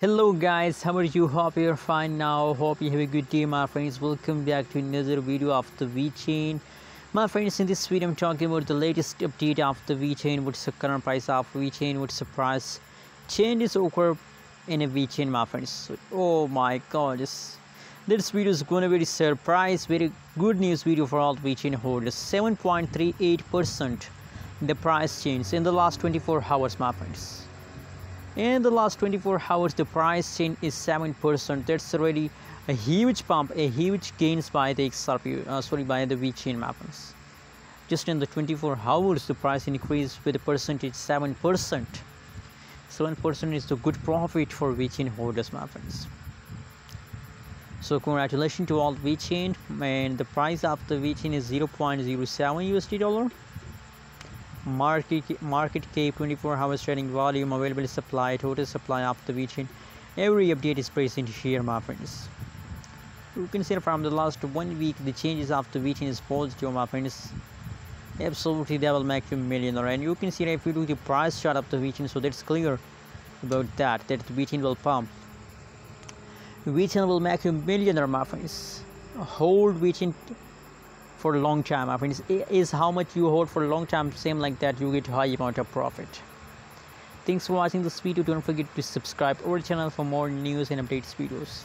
Hello guys, how are you? Hope you're fine now. Hope you have a good day, my friends. Welcome back to another video of the Vechain. My friends, in this video I'm talking about the latest update of the Vechain. What's the current price of Vechain? What's the price changes occur in a Vechain, my friends? So, oh my god, this video is gonna be a surprise, very good news video for all Vechain holders. 7.38% the price change in the last 24 hours, my friends. In the last 24 hours, the price change is 7%. That's already a huge pump, a huge gains by the by the Vechain mappings. Just in the 24 hours, the price increased with a percentage 7%. 7% is the good profit for Vechain holders, my friends. So congratulations to all Vechain, and the price of the Vechain is 0.07 USD dollar. Market cap, 24 hours trading volume, available supply, total supply of the Vechain. Every update is present here, my friends. You can see from the last 1 week the changes of the Vechain is positive, my friends. Absolutely, they will make you a millionaire. And you can see if you do the price chart of the Vechain, so that's clear about that the Vechain will pump. Vechain will make you a millionaire, my friends. Hold Vechain for a long time, my friends. Is how much you hold for a long time, same like that you get high amount of profit. Thanks for watching this video. Don't forget to subscribe our channel for more news and updates videos.